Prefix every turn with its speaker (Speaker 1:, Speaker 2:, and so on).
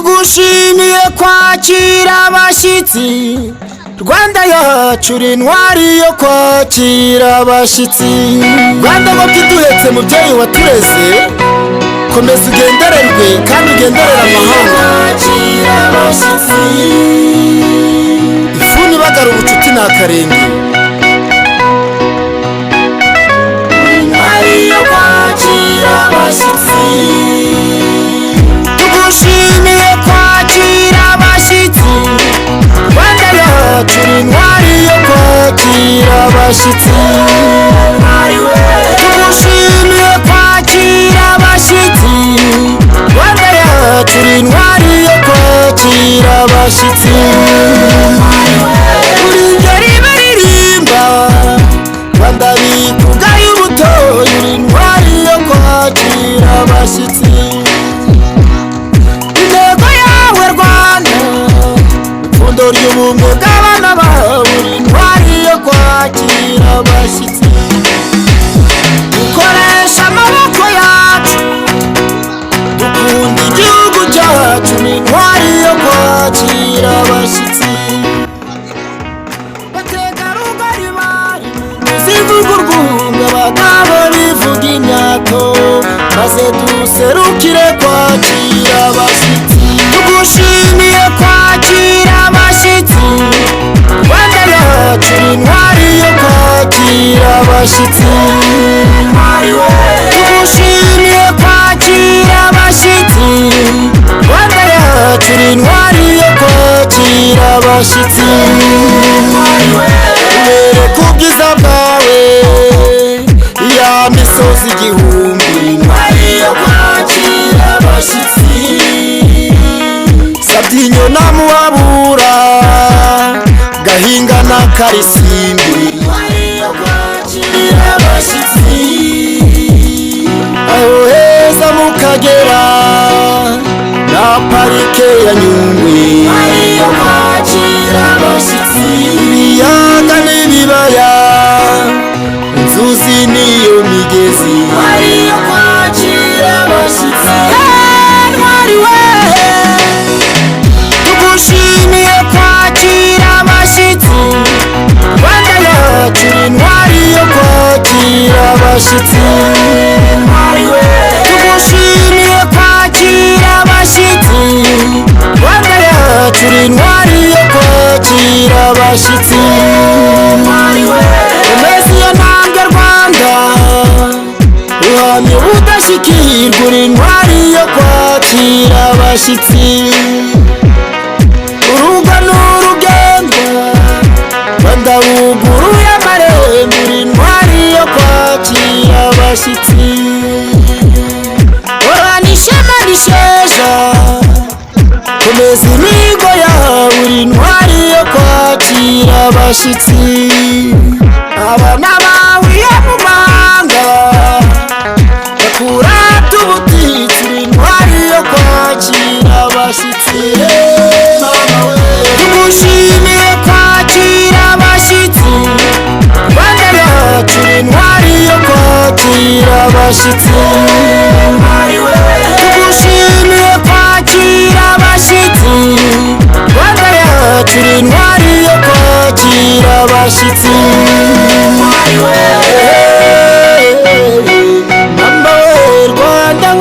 Speaker 1: tugushimiye kwakira abashyitsi. Rwanda yacu uri intwari yo kwakira abashyitsi. Rwanda ngo kiduhetse mubyeyi watureze, komeza ugendererwe kandi ugenderera amahanga. Ifuni bagara ubucuti ni akarenge. Tugushimiye kwakira abashyitsi. Rwanda yacu uri intwari yo kwakira abashyitsi. Tugushimiye kwakira abashyitsi. Rwanda yacu uri intwari yo kwakira abashyitsi. Uri ingeri baririmba, Rwanda bikugaye ubutoyi. Uri intwari yo kwakira abashyitsi. Intego yawe Rwanda, ipfundo ry'ubumwe bw'abana bawe. Uri intwari yo kwakira abashyitsi. Dukoresha amaboko yacu, dukunda igihugu cyacu. Uri intwari yo kwakira abashyitsi. Bategarugori bari zivuga urwunge, abagabo bivuga imyato, maze duserukire kwakira abashyitsi. Tugushimiye kwakira abashyitsi. Rwanda yacu uri intwari yo kwakira abashyitsi. Tugushimiye kwakira abashyitsi. Rwanda yacu uri intwari yo kwakira abashyitsi. Ubereka ubwiza bwawe ya misozi igihumbi. Intwari yo kwakira abashyitsi. Sabyinyo na Muhabura, Gahinga na Karisimbi. Intwari yo kwakira abashyitsi. Aho heza mu Kagera na parike ya Nyungwe. Intwari yo kwakira abashyitsi. Ibiyaga n'ibibaya, inzuzi n'iyo migezi. Intwari yo kwakira abashyitsi. Ntwari we, tugushimiye kwakira abashyitsi. Rwanda yacu uri intwari yo kwakira abashyitsi. Tugushimiye kwakira abashyitsi. Rwanda yacu uri intwari yo kwakira abashyitsi. Komeza iyo ntambwe Rwanda, uhamye udashyikirwa. Uri intwari yo kwakira abashyitsi. Urugo n'urugendo, Rwanda wuguruye amarembo. Uri intwari yo kwakira abashyitsi. Horana ishema n'isheja, komeza imihigo yawe. Uri intwari yo kwakira abashyitsi. Abana bawe iyo mu mahanga bakurata ubutitsa. Uri intwari yo kwakira abashyitsi. Tugushimiye kwakira abashyitsi. Rwanda yacu uri intwari yo kwakira abashyitsi.